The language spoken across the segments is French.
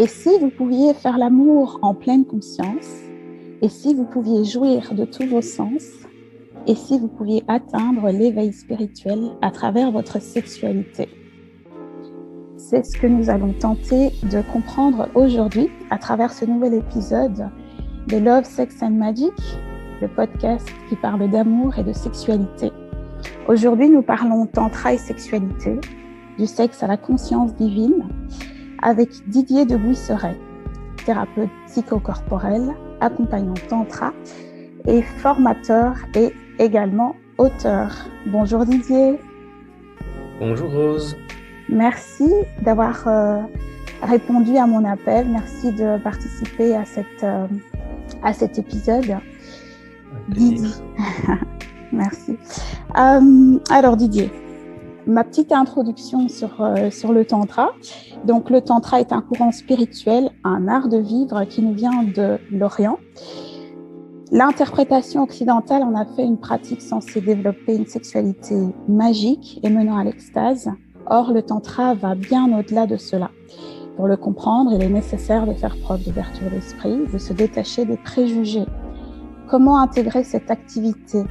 Et si vous pouviez faire l'amour en pleine conscience, et si vous pouviez jouir de tous vos sens, et si vous pouviez atteindre l'éveil spirituel à travers votre sexualité? C'est ce que nous allons tenter de comprendre aujourd'hui à travers ce nouvel épisode de Love, Sex and Magic, le podcast qui parle d'amour et de sexualité. Aujourd'hui, nous parlons tantra et sexualité, du sexe à la conscience divine, avec Didier de Buisseret, thérapeute psychocorporel, accompagnant tantra et formateur et également auteur. Bonjour Didier. Bonjour Rose. Merci d'avoir répondu à mon appel. Merci de participer à cet épisode. Didier. Merci. Alors Didier, ma petite introduction sur le tantra. Donc le tantra est un courant spirituel, un art de vivre qui nous vient de l'Orient. L'interprétation occidentale en a fait une pratique censée développer une sexualité magique et menant à l'extase. Or, le tantra va bien au-delà de cela. Pour le comprendre, il est nécessaire de faire preuve d'ouverture d'esprit, de se détacher des préjugés. Comment intégrer cette activité ?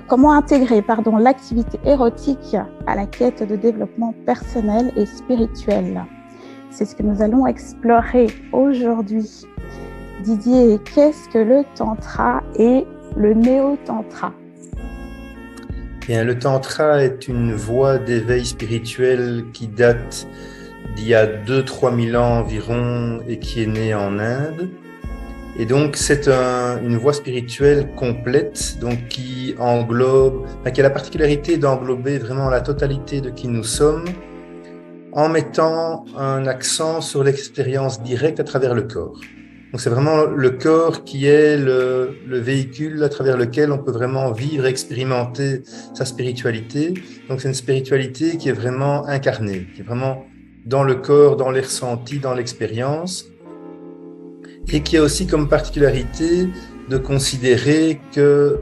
Comment intégrer, l'activité érotique à la quête de développement personnel et spirituel ? C'est ce que nous allons explorer aujourd'hui. Didier, qu'est-ce que le tantra et le néo-tantra ? Bien, le tantra est une voie d'éveil spirituel qui date d'il y a 2-3 000 ans environ et qui est née en Inde. Et donc, c'est une voie spirituelle complète, donc qui englobe, qui a la particularité d'englober vraiment la totalité de qui nous sommes, en mettant un accent sur l'expérience directe à travers le corps. Donc, c'est vraiment le corps qui est le véhicule à travers lequel on peut vraiment vivre et expérimenter sa spiritualité. Donc, c'est une spiritualité qui est vraiment incarnée, qui est vraiment dans le corps, dans les ressentis, dans l'expérience. Et qui a aussi comme particularité de considérer que,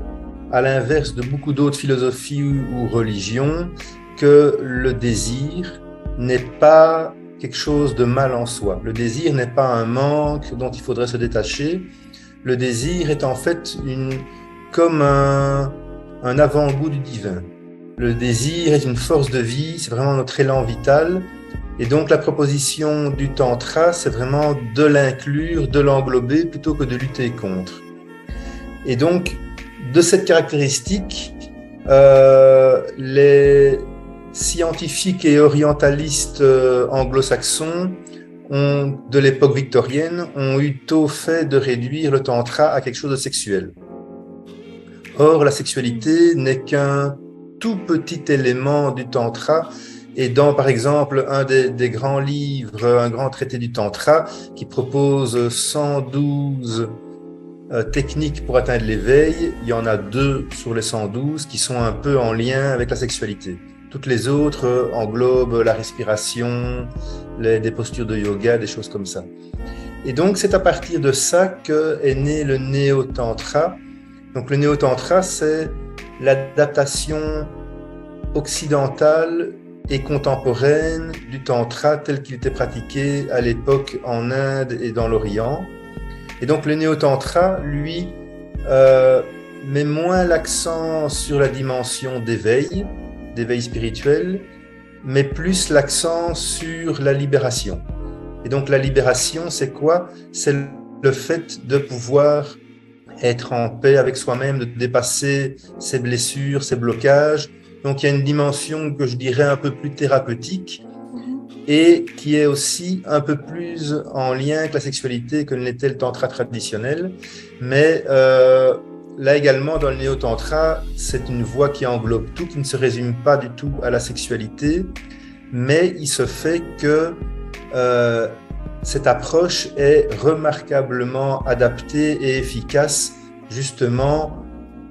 à l'inverse de beaucoup d'autres philosophies ou religions, que le désir n'est pas quelque chose de mal en soi. Le désir n'est pas un manque dont il faudrait se détacher. Le désir est en fait comme un avant-goût du divin. Le désir est une force de vie, c'est vraiment notre élan vital. Et donc la proposition du tantra, c'est vraiment de l'inclure, de l'englober, plutôt que de lutter contre. Et donc, de cette caractéristique, les scientifiques et orientalistes anglo-saxons de l'époque victorienne ont eu tôt fait de réduire le tantra à quelque chose de sexuel. Or, la sexualité n'est qu'un tout petit élément du tantra. Et dans, par exemple, un des grands livres, un grand traité du tantra, qui propose 112 techniques pour atteindre l'éveil, il y en a 2 sur les 112 qui sont un peu en lien avec la sexualité. Toutes les autres englobent la respiration, des postures de yoga, des choses comme ça. Et donc, c'est à partir de ça qu'est né le néo-tantra. Donc, le néo-tantra, c'est l'adaptation occidentale et contemporaine du tantra tel qu'il était pratiqué à l'époque en Inde et dans l'Orient. Et donc, le néo-tantra, lui, met moins l'accent sur la dimension d'éveil spirituel, mais plus l'accent sur la libération. Et donc la libération, c'est quoi ? C'est le fait de pouvoir être en paix avec soi-même, de dépasser ses blessures, ses blocages. Donc il y a une dimension que je dirais un peu plus thérapeutique et qui est aussi un peu plus en lien avec la sexualité que ne l'était le tantra traditionnel. Mais là également, dans le néo-tantra, c'est une voie qui englobe tout, qui ne se résume pas du tout à la sexualité, mais il se fait que cette approche est remarquablement adaptée et efficace justement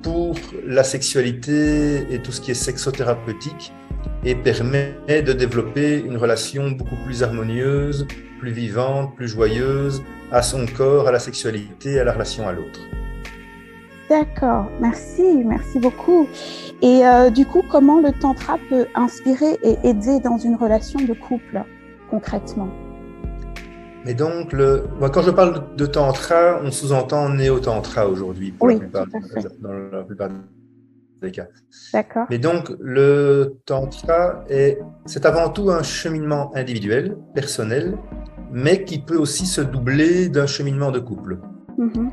pour la sexualité et tout ce qui est sexothérapeutique et permet de développer une relation beaucoup plus harmonieuse, plus vivante, plus joyeuse à son corps, à la sexualité, à la relation à l'autre. D'accord, merci beaucoup. Et du coup, comment le tantra peut inspirer et aider dans une relation de couple, concrètement ? Mais donc, moi, quand je parle de tantra, on sous-entend néo-tantra aujourd'hui, Oui, tout à fait. dans la plupart des cas. D'accord. Mais donc, le tantra c'est avant tout un cheminement individuel, personnel, mais qui peut aussi se doubler d'un cheminement de couple. Mhm.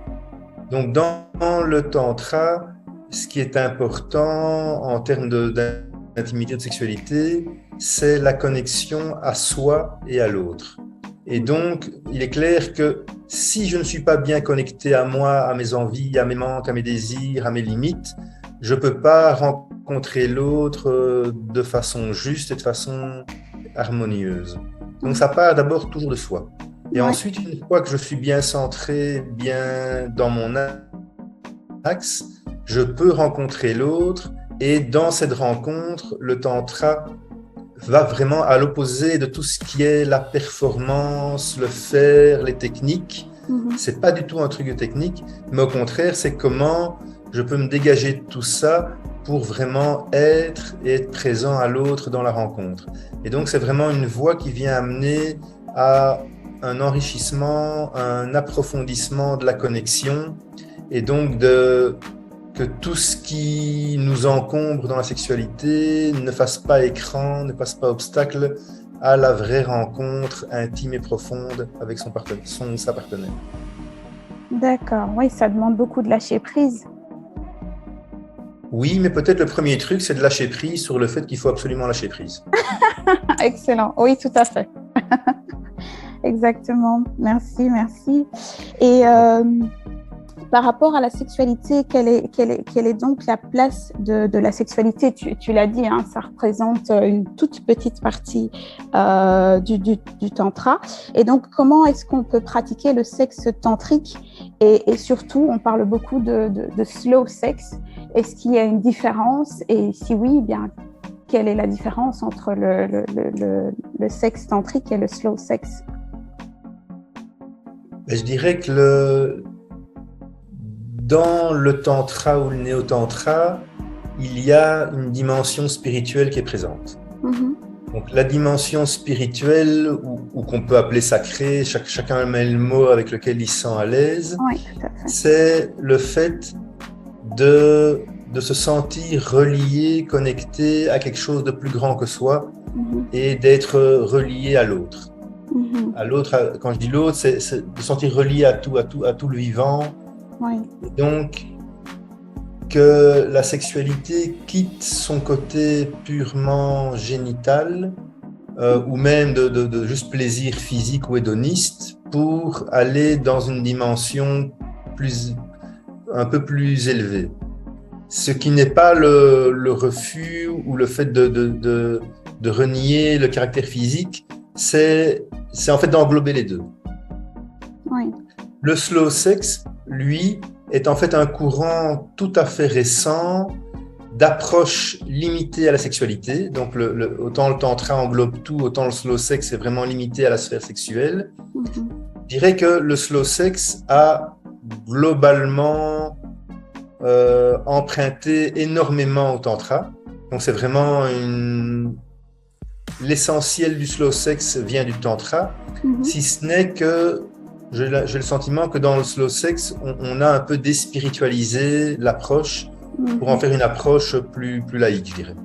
Donc, dans le tantra, ce qui est important en termes d'intimité, de sexualité, c'est la connexion à soi et à l'autre. Et donc, il est clair que si je ne suis pas bien connecté à moi, à mes envies, à mes manques, à mes désirs, à mes limites, je ne peux pas rencontrer l'autre de façon juste et de façon harmonieuse. Donc, ça part d'abord toujours de soi. Et ensuite, une fois que je suis bien centré, bien dans mon axe, je peux rencontrer l'autre. Et dans cette rencontre, le tantra va vraiment à l'opposé de tout ce qui est la performance, le faire, les techniques. C'est pas du tout un truc de technique, mais au contraire, c'est comment je peux me dégager de tout ça pour vraiment être et être présent à l'autre dans la rencontre. Et donc, c'est vraiment une voie qui vient amener à un enrichissement, un approfondissement de la connexion et donc que tout ce qui nous encombre dans la sexualité ne fasse pas écran, ne fasse pas obstacle à la vraie rencontre intime et profonde avec sa partenaire. D'accord, oui, ça demande beaucoup de lâcher prise. Oui, mais peut-être le premier truc, c'est de lâcher prise sur le fait qu'il faut absolument lâcher prise. Excellent, oui, tout à fait. Exactement, merci. Et par rapport à la sexualité, quelle est donc la place de la sexualité? Tu l'as dit, hein, ça représente une toute petite partie du tantra. Et donc, comment est-ce qu'on peut pratiquer le sexe tantrique? Et surtout, on parle beaucoup de slow sex. Est-ce qu'il y a une différence? Et si oui, bien, quelle est la différence entre le sexe tantrique et le slow sex? Je dirais que dans le tantra ou le néo-tantra, il y a une dimension spirituelle qui est présente. Donc la dimension spirituelle, ou qu'on peut appeler sacrée, chacun met le mot avec lequel il se sent à l'aise, c'est le fait de se sentir relié, connecté à quelque chose de plus grand que soi et d'être relié à l'autre. À l'autre, quand je dis l'autre, c'est de se sentir relié à tout le vivant. Donc, que la sexualité quitte son côté purement génital ou même de juste plaisir physique ou hédoniste pour aller dans une dimension un peu plus élevée. Ce qui n'est pas le refus ou le fait de renier le caractère physique, c'est en fait d'englober les deux. Le slow sex, lui, est en fait un courant tout à fait récent d'approche limitée à la sexualité. Donc, autant le tantra englobe tout, autant le slow sex est vraiment limité à la sphère sexuelle. Je dirais que le slow sex a globalement emprunté énormément au tantra. Donc, c'est vraiment l'essentiel du slow sex vient du tantra, si ce n'est que j'ai le sentiment que dans le slow sex, on a un peu déspiritualisé l'approche pour en faire une approche plus laïque, je dirais.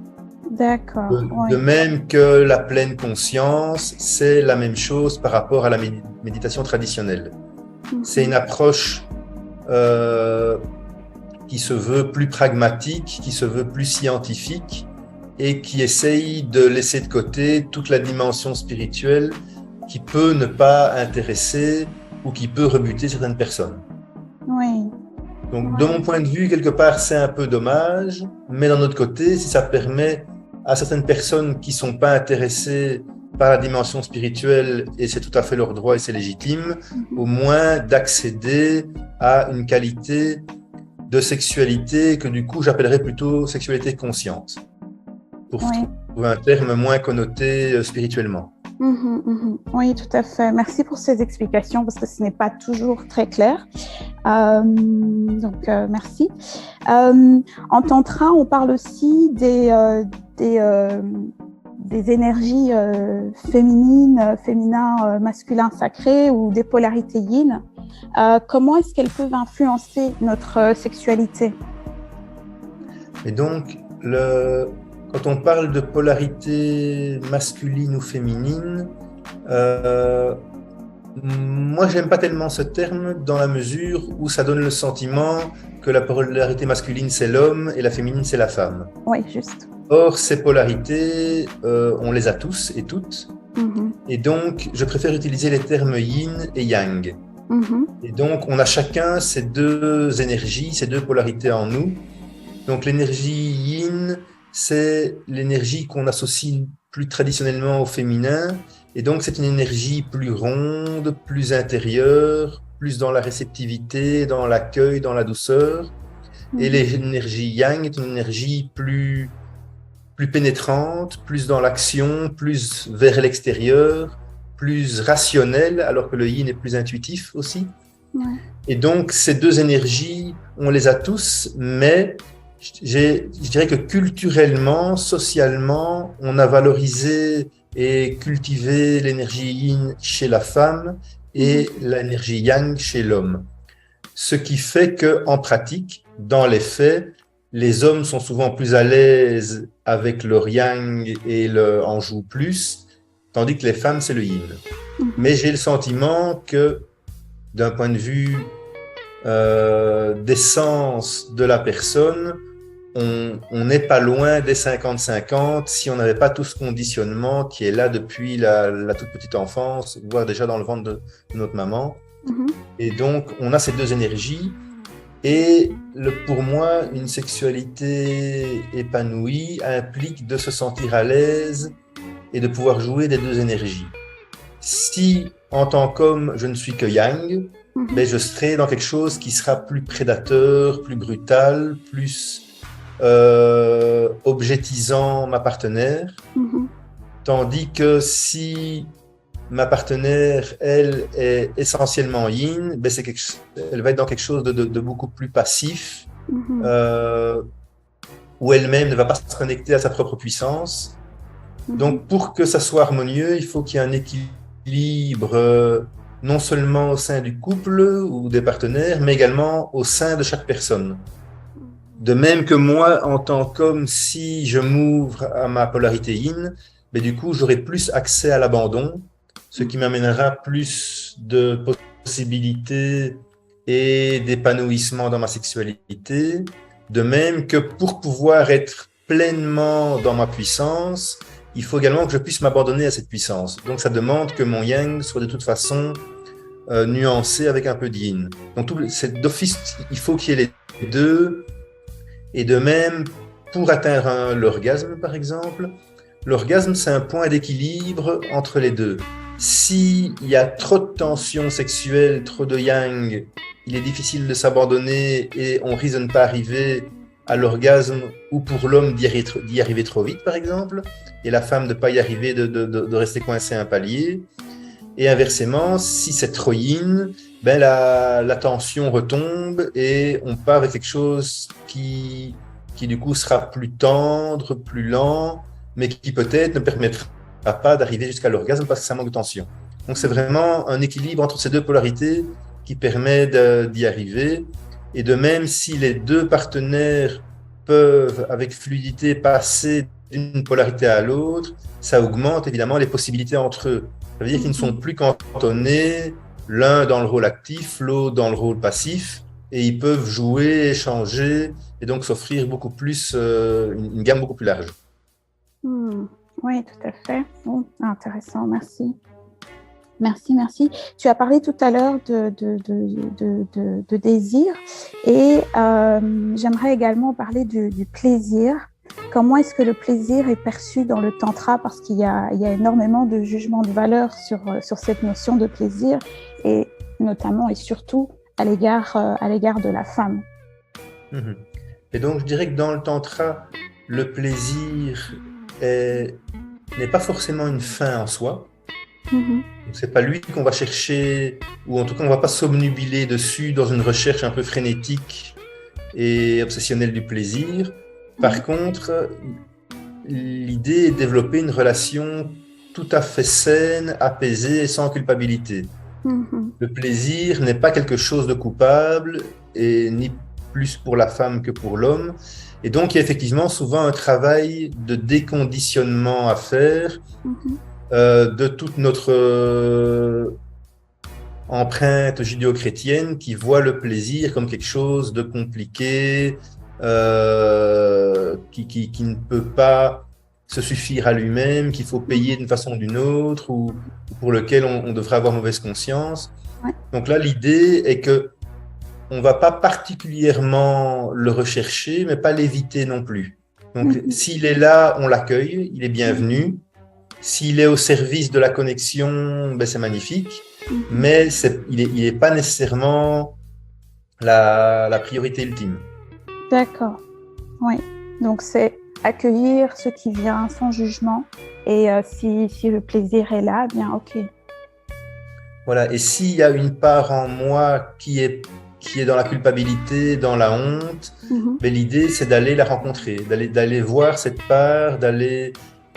D'accord. De même que la pleine conscience, c'est la même chose par rapport à la méditation traditionnelle. C'est une approche qui se veut plus pragmatique, qui se veut plus scientifique et qui essaye de laisser de côté toute la dimension spirituelle qui peut ne pas intéresser ou qui peut rebuter certaines personnes. Donc, de mon point de vue, quelque part, c'est un peu dommage, mais d'un autre côté, si ça permet à certaines personnes qui ne sont pas intéressées par la dimension spirituelle, et c'est tout à fait leur droit et c'est légitime, au moins d'accéder à une qualité de sexualité que du coup, j'appellerais plutôt sexualité consciente, pour trouver un terme moins connoté spirituellement. Oui, tout à fait. Merci pour ces explications parce que ce n'est pas toujours très clair. Donc, merci. En tantra, on parle aussi des des énergies féminin, masculin sacré ou des polarités yin, comment est-ce qu'elles peuvent influencer notre sexualité? Et donc, quand on parle de polarité masculine ou féminine, moi, j'aime pas tellement ce terme dans la mesure où ça donne le sentiment que la polarité masculine, c'est l'homme et la féminine, c'est la femme. Oui, juste. Or, ces polarités, on les a tous et toutes. Et donc, je préfère utiliser les termes yin et yang. Et donc, on a chacun ces deux énergies, ces deux polarités en nous. Donc, l'énergie yin, c'est l'énergie qu'on associe plus traditionnellement au féminin. Et donc, c'est une énergie plus ronde, plus intérieure, plus dans la réceptivité, dans l'accueil, dans la douceur. Et l'énergie yang est une énergie plus pénétrante, plus dans l'action, plus vers l'extérieur, plus rationnelle, alors que le yin est plus intuitif aussi. Ouais. Et donc, ces deux énergies, on les a tous, mais je dirais que culturellement, socialement, on a valorisé et cultivé l'énergie yin chez la femme et l'énergie yang chez l'homme. Ce qui fait qu'en pratique, dans les faits, les hommes sont souvent plus à l'aise avec leur yang et en jouent plus, tandis que les femmes, c'est le yin. Mais j'ai le sentiment que, d'un point de vue d'essence de la personne, on n'est pas loin des 50-50 si on n'avait pas tout ce conditionnement qui est là depuis la toute petite enfance, voire déjà dans le ventre de notre maman. Et donc, on a ces deux énergies. Et pour moi, une sexualité épanouie implique de se sentir à l'aise et de pouvoir jouer des deux énergies. Si, en tant qu'homme, je ne suis que yang, ben, je serai dans quelque chose qui sera plus prédateur, plus brutal, plus objetisant ma partenaire. Tandis que si ma partenaire, elle, est essentiellement yin, ben elle va être dans quelque chose de beaucoup plus passif, où elle-même ne va pas se connecter à sa propre puissance. Donc, pour que ça soit harmonieux, il faut qu'il y ait un équilibre, non seulement au sein du couple ou des partenaires, mais également au sein de chaque personne. De même que moi, en tant qu'homme, si je m'ouvre à ma polarité yin, ben, du coup, j'aurai plus accès à l'abandon, ce qui m'amènera plus de possibilités et d'épanouissement dans ma sexualité. De même que pour pouvoir être pleinement dans ma puissance, il faut également que je puisse m'abandonner à cette puissance. Donc ça demande que mon yang soit de toute façon nuancé avec un peu de yin. Donc d'office, il faut qu'il y ait les deux. Et de même, pour atteindre l'orgasme, par exemple, l'orgasme, c'est un point d'équilibre entre les deux. S'il y a trop de tension sexuelle, trop de yang, il est difficile de s'abandonner et on risque de ne pas arriver à l'orgasme, ou pour l'homme d'y arriver trop vite, par exemple, et la femme de ne pas y arriver, de rester coincée à un palier. Et inversement, si c'est trop yin, ben la tension retombe et on part avec quelque chose qui du coup sera plus tendre, plus lent, mais qui peut-être ne permettra pas d'arriver jusqu'à l'orgasme parce que ça manque de tension. Donc c'est vraiment un équilibre entre ces deux polarités qui permet d'y arriver. Et de même, si les deux partenaires peuvent avec fluidité passer d'une polarité à l'autre, ça augmente évidemment les possibilités entre eux. Ça veut dire qu'ils ne sont plus cantonnés, l'un dans le rôle actif, l'autre dans le rôle passif, et ils peuvent jouer, échanger, et donc s'offrir beaucoup plus, une gamme beaucoup plus large. Oui, tout à fait. Bon, intéressant, merci. Merci. Tu as parlé tout à l'heure de désir, et j'aimerais également parler du plaisir. Comment est-ce que le plaisir est perçu dans le tantra? Parce qu'il y a énormément de jugements de valeur sur cette notion de plaisir, et notamment et surtout à l'égard de la femme. Et donc, je dirais que dans le tantra, le plaisir n'est pas forcément une fin en soi. C'est pas lui qu'on va chercher, ou en tout cas, on va pas s'obnubiler dessus dans une recherche un peu frénétique et obsessionnelle du plaisir. Par contre, l'idée est de développer une relation tout à fait saine, apaisée et sans culpabilité. Le plaisir n'est pas quelque chose de coupable, et ni plus pour la femme que pour l'homme. Et donc, il y a effectivement souvent un travail de déconditionnement à faire de toute notre empreinte judéo-chrétienne qui voit le plaisir comme quelque chose de compliqué, qui ne peut pas se suffire à lui-même, qu'il faut payer d'une façon ou d'une autre, ou pour lequel on devrait avoir mauvaise conscience. Ouais. Donc là, l'idée est que on ne va pas particulièrement le rechercher, mais pas l'éviter non plus. Donc, s'il est là, on l'accueille, il est bienvenu. S'il est au service de la connexion, ben, c'est magnifique, mais il n'est pas nécessairement la priorité ultime. D'accord, oui. Donc, c'est accueillir ce qui vient sans jugement, et si le plaisir est là, bien ok. Voilà, et s'il y a une part en moi qui est dans la culpabilité, dans la honte, mais l'idée c'est d'aller la rencontrer, d'aller voir cette part, d'aller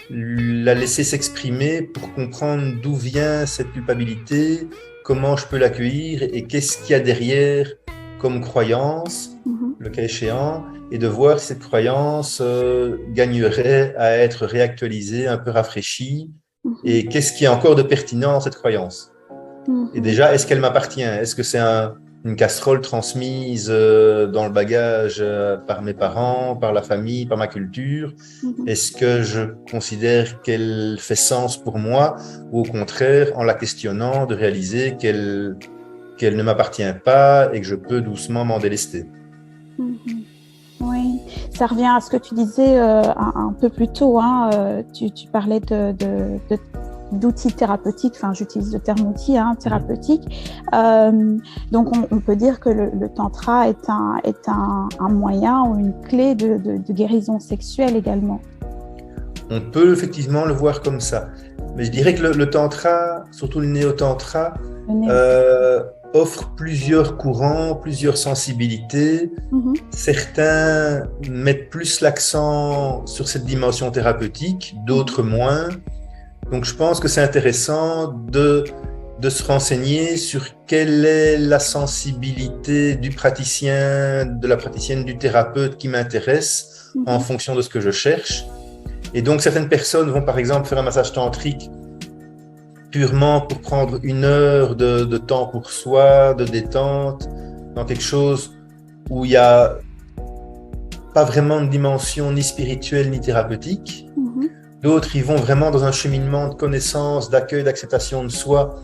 la laisser s'exprimer pour comprendre d'où vient cette culpabilité, comment je peux l'accueillir et qu'est-ce qu'il y a derrière comme croyance, le cas échéant, et de voir si cette croyance gagnerait à être réactualisée, un peu rafraîchie, et qu'est-ce qui est encore de pertinent dans cette croyance. Et déjà, est-ce qu'elle m'appartient? Est-ce que c'est une casserole transmise dans le bagage par mes parents, par la famille, par ma culture? Est-ce que je considère qu'elle fait sens pour moi, ou au contraire, en la questionnant, de réaliser qu'elle ne m'appartient pas et que je peux doucement m'en délester? Oui, ça revient à ce que tu disais un peu plus tôt. Tu parlais d'outils thérapeutiques, enfin j'utilise le terme outil, thérapeutique. Donc on peut dire que le tantra est un moyen ou une clé de guérison sexuelle également. On peut effectivement le voir comme ça. Mais je dirais que le tantra, surtout le néo-tantra, offre plusieurs courants, plusieurs sensibilités. Certains mettent plus l'accent sur cette dimension thérapeutique, d'autres moins. Donc je pense que c'est intéressant de se renseigner sur quelle est la sensibilité du praticien, de la praticienne, du thérapeute qui m'intéresse en fonction de ce que je cherche. Et donc certaines personnes vont par exemple faire un massage tantrique purement pour prendre 1 heure de temps pour soi, de détente, dans quelque chose où il n'y a pas vraiment de dimension ni spirituelle ni thérapeutique. D'autres, ils vont vraiment dans un cheminement de connaissance, d'accueil, d'acceptation de soi,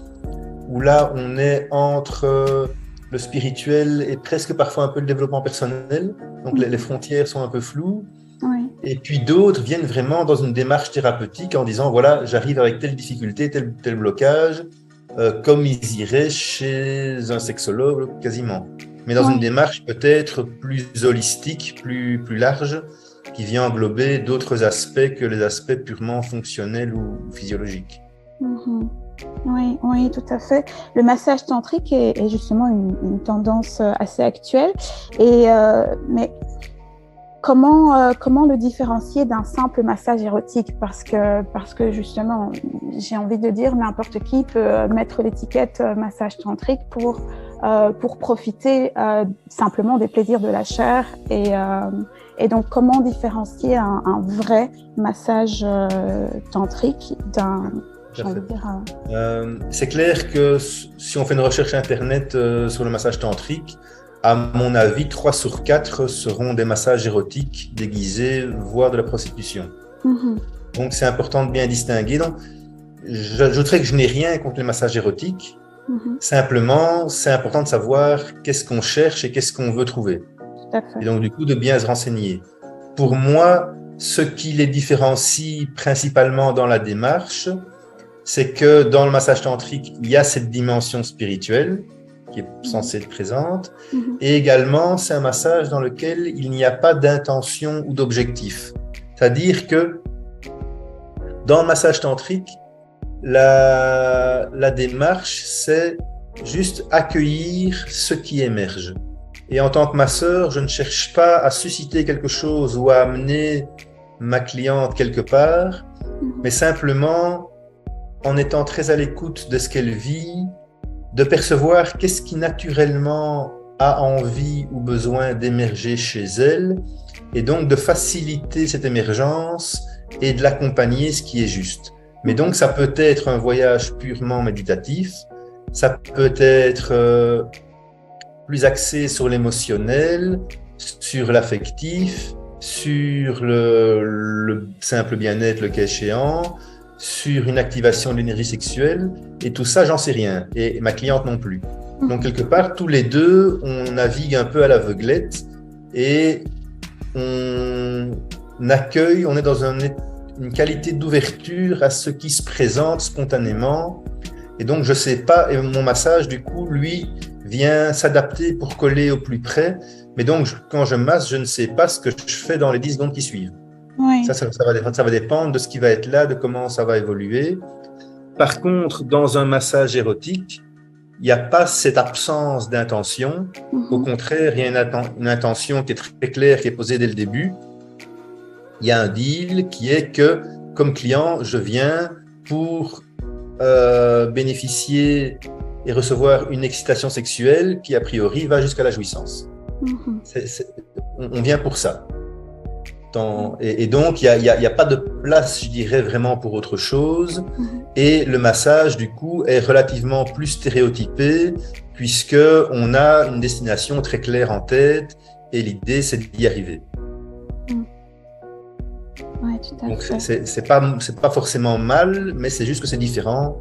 où là, on est entre le spirituel et presque parfois un peu le développement personnel. Donc, les frontières sont un peu floues. Oui. Et puis, d'autres viennent vraiment dans une démarche thérapeutique en disant, voilà, j'arrive avec telle difficulté, tel blocage, comme ils iraient chez un sexologue quasiment. Mais dans une démarche peut-être plus holistique, plus large, qui vient englober d'autres aspects que les aspects purement fonctionnels ou physiologiques. Oui, tout à fait. Le massage tantrique est justement une tendance assez actuelle. Mais comment le différencier d'un simple massage érotique? Parce que justement, j'ai envie de dire, n'importe qui peut mettre l'étiquette massage tantrique pour profiter simplement des plaisirs de la chair. Et donc, comment différencier un vrai massage tantrique d'un... C'est clair que si on fait une recherche internet sur le massage tantrique, à mon avis, 3 sur 4 seront des massages érotiques déguisés, voire de la prostitution. Donc, c'est important de bien distinguer. Donc, j'ajouterais que je n'ai rien contre les massages érotiques. Simplement, c'est important de savoir qu'est-ce qu'on cherche et qu'est-ce qu'on veut trouver. Et donc, du coup, de bien se renseigner. Pour moi, ce qui les différencie principalement dans la démarche, c'est que dans le massage tantrique, il y a cette dimension spirituelle qui est censée être présente. Et également, c'est un massage dans lequel il n'y a pas d'intention ou d'objectif. C'est-à-dire que dans le massage tantrique, la démarche, c'est juste accueillir ce qui émerge. Et en tant que masseur, je ne cherche pas à susciter quelque chose ou à amener ma cliente quelque part, mais simplement en étant très à l'écoute de ce qu'elle vit, de percevoir qu'est-ce qui naturellement a envie ou besoin d'émerger chez elle, et donc de faciliter cette émergence et de l'accompagner ce qui est juste. Mais donc ça peut être un voyage purement méditatif, ça peut être plus axé sur l'émotionnel, sur l'affectif, sur le simple bien-être, le cas échéant, sur une activation de l'énergie sexuelle, et tout ça, j'en sais rien, et ma cliente non plus. Donc, quelque part, tous les deux, on navigue un peu à l'aveuglette, et on accueille, on est dans une qualité d'ouverture à ce qui se présente spontanément, et donc je sais pas, et mon massage, du coup, lui, vient s'adapter pour coller au plus près, mais donc, quand je masse, je ne sais pas ce que je fais dans les 10 secondes qui suivent. Oui. Ça va dépendre de ce qui va être là, de comment ça va évoluer. Par contre, dans un massage érotique, il n'y a pas cette absence d'intention. Au contraire, il y a une intention qui est très claire, qui est posée dès le début. Il y a un deal qui est que, comme client, je viens pour bénéficier et recevoir une excitation sexuelle qui, a priori, va jusqu'à la jouissance. On vient pour ça. Et donc, il n'y a pas de place, je dirais, vraiment pour autre chose. Et le massage, du coup, est relativement plus stéréotypé puisqu'on a une destination très claire en tête et l'idée, c'est d'y arriver. Ouais, tout à donc, fait. c'est pas forcément mal, mais c'est juste que c'est différent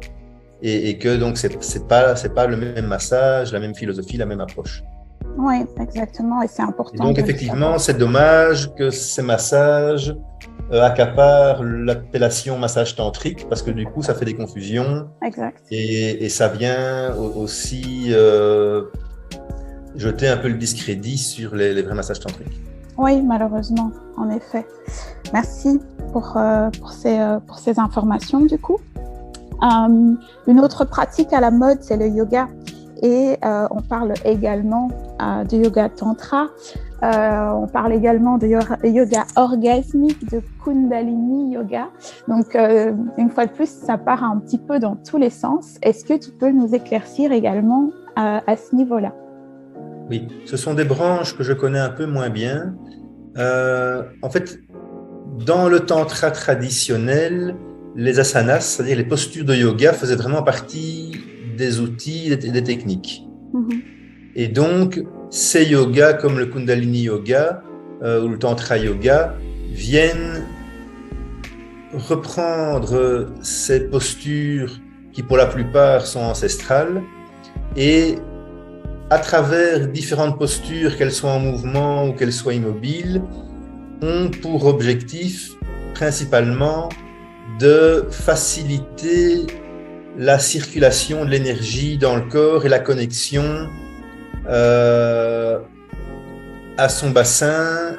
et que donc, c'est pas le même massage, la même philosophie, la même approche. Oui, exactement, et c'est important. Et donc, effectivement, c'est dommage que ces massages accaparent l'appellation massage tantrique parce que du coup, ça fait des confusions. Exact. Et ça vient aussi jeter un peu le discrédit sur les vrais massages tantriques. Oui, malheureusement, en effet. Merci pour ces informations, du coup. Une autre pratique à la mode, c'est le yoga. Et on parle également de yoga tantra, on parle également de yoga orgasmique, de kundalini yoga. Donc, une fois de plus, ça part un petit peu dans tous les sens. Est-ce que tu peux nous éclaircir également à ce niveau-là? Oui, ce sont des branches que je connais un peu moins bien. En fait, dans le tantra traditionnel, les asanas, c'est-à-dire les postures de yoga, faisaient vraiment partie des outils et des techniques. Et donc, ces yogas comme le Kundalini Yoga ou le Tantra Yoga viennent reprendre ces postures qui, pour la plupart, sont ancestrales et à travers différentes postures, qu'elles soient en mouvement ou qu'elles soient immobiles, ont pour objectif principalement de faciliter la circulation de l'énergie dans le corps et la connexion à son bassin,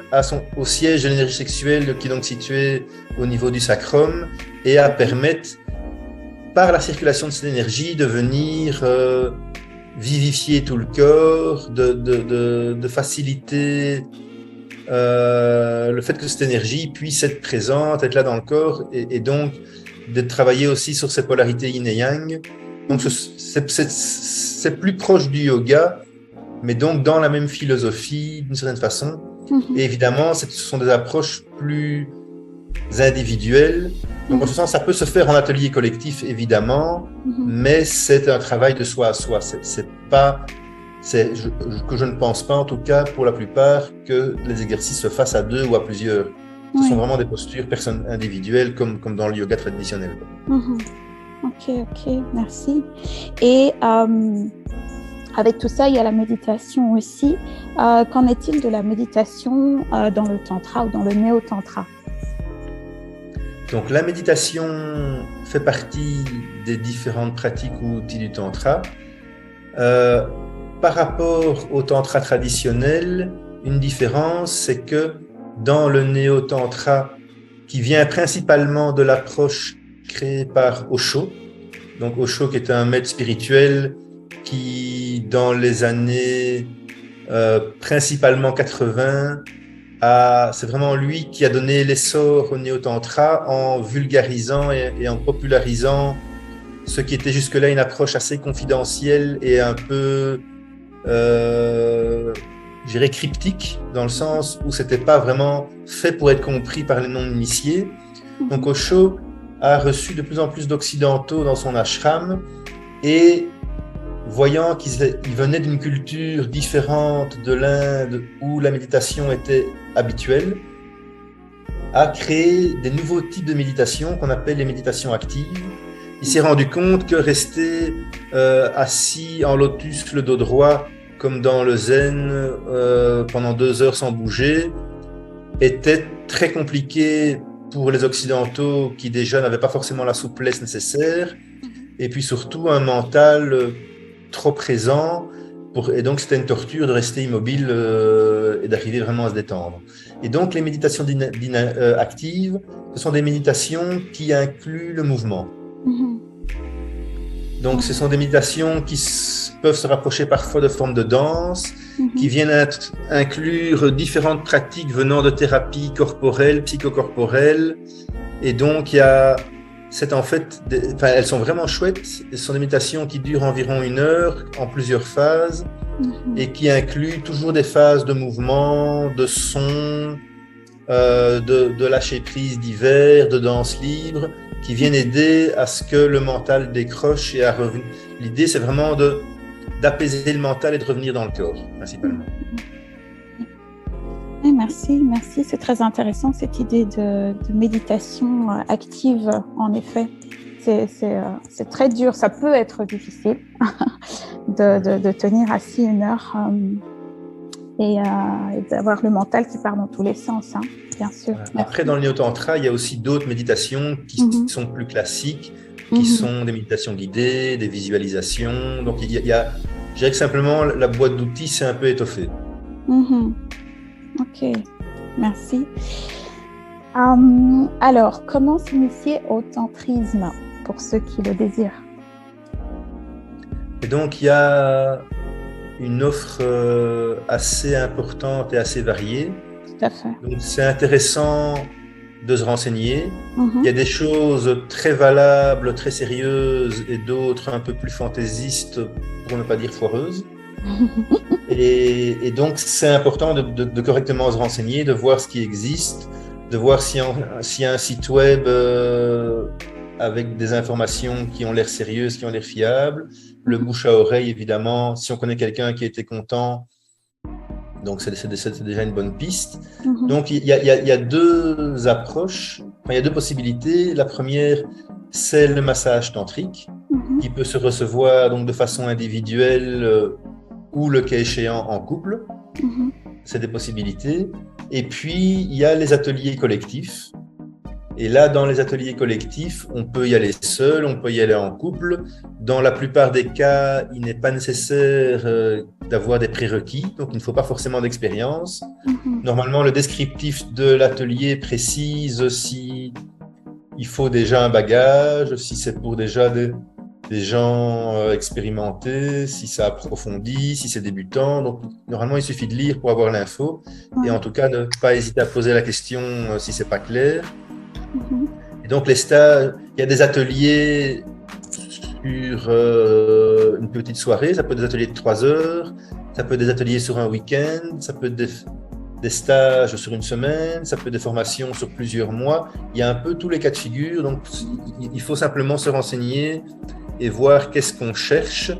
au siège de l'énergie sexuelle qui est donc situé au niveau du sacrum et à permettre, par la circulation de cette énergie, de venir vivifier tout le corps, de faciliter le fait que cette énergie puisse être présente, être là dans le corps et donc de travailler aussi sur ces polarités yin et yang. Donc c'est plus proche du yoga, mais donc dans la même philosophie d'une certaine façon. Et évidemment, ce sont des approches plus individuelles. Donc en ce sens, ça peut se faire en atelier collectif, évidemment, mais c'est un travail de soi à soi. Que je ne pense pas, en tout cas, pour la plupart, que les exercices se fassent à deux ou à plusieurs. Ce sont vraiment des postures individuelles, comme dans le yoga traditionnel. Ok, merci. Et avec tout ça, il y a la méditation aussi. Qu'en est-il de la méditation dans le tantra ou dans le néo-tantra? Donc la méditation fait partie des différentes pratiques ou outils du tantra. Par rapport au tantra traditionnel, une différence, c'est que dans le néo-tantra, qui vient principalement de l'approche créée par Osho, donc Osho qui est un maître spirituel qui, dans les années principalement 80, c'est vraiment lui qui a donné l'essor au néo-tantra en vulgarisant et en popularisant ce qui était jusque-là une approche assez confidentielle et un peu, je dirais, cryptique, dans le sens où c'était pas vraiment fait pour être compris par les non-initiés. Donc Osho a reçu de plus en plus d'occidentaux dans son ashram et voyant qu'ils venaient d'une culture différente de l'Inde où la méditation était habituelle, a créé des nouveaux types de méditation qu'on appelle les méditations actives. Il s'est rendu compte que rester assis en lotus, le dos droit, comme dans le zen, pendant 2 heures sans bouger, était très compliqué pour les Occidentaux qui déjà n'avaient pas forcément la souplesse nécessaire, et puis surtout un mental trop présent, et donc c'était une torture de rester immobile et d'arriver vraiment à se détendre. Et donc les méditations actives, ce sont des méditations qui incluent le mouvement. Donc ce sont des méditations qui peuvent se rapprocher parfois de formes de danse, qui viennent inclure différentes pratiques venant de thérapies corporelles, psychocorporelles. Et donc elles sont vraiment chouettes. Ce sont des méditations qui durent environ 1 heure en plusieurs phases et qui incluent toujours des phases de mouvement, de son, de lâcher prise divers, de danse libre, qui viennent aider à ce que le mental décroche et à revenir. L'idée, c'est vraiment d'apaiser le mental et de revenir dans le corps, principalement. Oui, merci. C'est très intéressant cette idée de méditation active, en effet. C'est très dur, ça peut être difficile de tenir assis 1 heure et d'avoir le mental qui part dans tous les sens, hein, bien sûr. Après, dans le néo-tantra, il y a aussi d'autres méditations qui sont plus classiques, qui sont des méditations guidées, des visualisations. Donc, je dirais que simplement, la boîte d'outils s'est un peu étoffée. Ok, merci. Alors, comment s'initier au tantrisme pour ceux qui le désirent? Et donc, il y a une offre assez importante et assez variée. Tout à fait. Donc, c'est intéressant de se renseigner. Il y a des choses très valables, très sérieuses et d'autres un peu plus fantaisistes, pour ne pas dire foireuses. Et donc, c'est important de correctement se renseigner, de voir ce qui existe, de voir s'il y a un site web avec des informations qui ont l'air sérieuses, qui ont l'air fiables. Le bouche à oreille, évidemment, si on connaît quelqu'un qui a été content, donc c'est déjà une bonne piste. Donc, il y a 2 approches, il y a 2 possibilités. La première, c'est le massage tantrique, qui peut se recevoir donc, de façon individuelle ou le cas échéant en couple. C'est des possibilités. Et puis, il y a les ateliers collectifs. Et là, dans les ateliers collectifs, on peut y aller seul, on peut y aller en couple. Dans la plupart des cas, il n'est pas nécessaire d'avoir des prérequis, donc il ne faut pas forcément d'expérience. Normalement, le descriptif de l'atelier précise si il faut déjà un bagage, si c'est pour déjà des gens expérimentés, si ça approfondit, si c'est débutant. Donc, normalement, il suffit de lire pour avoir l'info. Et en tout cas, ne pas hésiter à poser la question si c'est pas clair. Et donc, les stages, il y a des ateliers sur une petite soirée, ça peut être des ateliers de 3 heures, ça peut être des ateliers sur un week-end, ça peut être des stages sur 1 semaine, ça peut être des formations sur plusieurs mois. Il y a un peu tous les cas de figure, donc il faut simplement se renseigner et voir qu'est-ce qu'on cherche.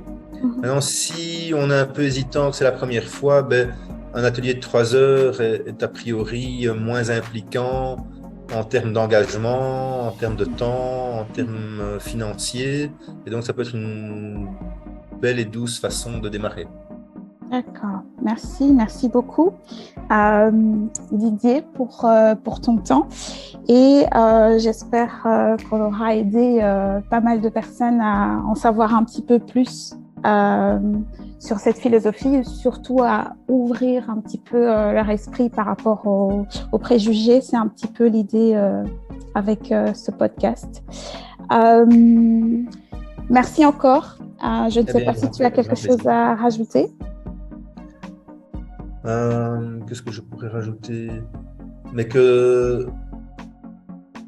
Maintenant, si on est un peu hésitant, que c'est la première fois, un atelier de 3 heures est a priori moins impliquant en termes d'engagement, en termes de temps, en termes financiers. Et donc, ça peut être une belle et douce façon de démarrer. D'accord, merci beaucoup Didier pour ton temps et j'espère qu'on aura aidé pas mal de personnes à en savoir un petit peu plus sur cette philosophie, surtout à ouvrir un petit peu leur esprit par rapport aux préjugés. C'est un petit peu l'idée avec ce podcast. Merci encore. Je ne sais pas si tu as quelque chose à rajouter. Qu'est-ce que je pourrais rajouter? Mais que,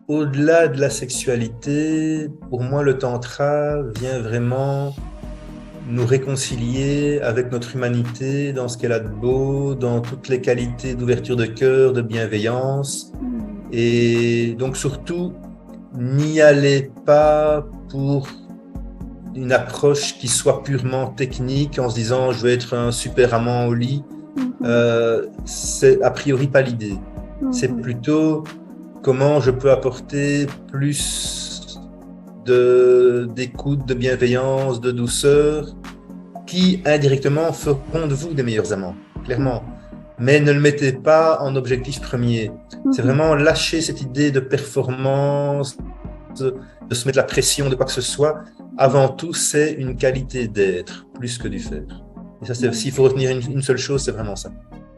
au-delà de la sexualité, pour moi, le tantra vient vraiment nous réconcilier avec notre humanité, dans ce qu'elle a de beau, dans toutes les qualités d'ouverture de cœur, de bienveillance. Et donc surtout, n'y allez pas pour une approche qui soit purement technique, en se disant je vais être un super amant au lit. C'est a priori pas l'idée. C'est plutôt comment je peux apporter plus d'écoute, de bienveillance, de douceur, qui indirectement feront de vous des meilleurs amants, clairement. Mais ne le mettez pas en objectif premier. C'est vraiment lâcher cette idée de performance, de se mettre la pression de quoi que ce soit. Avant tout, c'est une qualité d'être, plus que du faire. Et ça, s'il faut retenir une seule chose, c'est vraiment ça.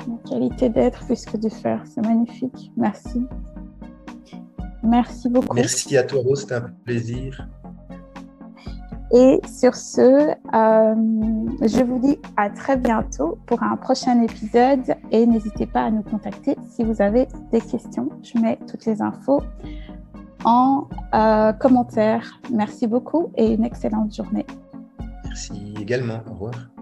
Une qualité d'être plus que du faire, c'est magnifique. Merci. Merci beaucoup. Merci à toi, Rose, c'était un plaisir. Et sur ce, je vous dis à très bientôt pour un prochain épisode et n'hésitez pas à nous contacter si vous avez des questions. Je mets toutes les infos en commentaire. Merci beaucoup et une excellente journée. Merci également. Au revoir.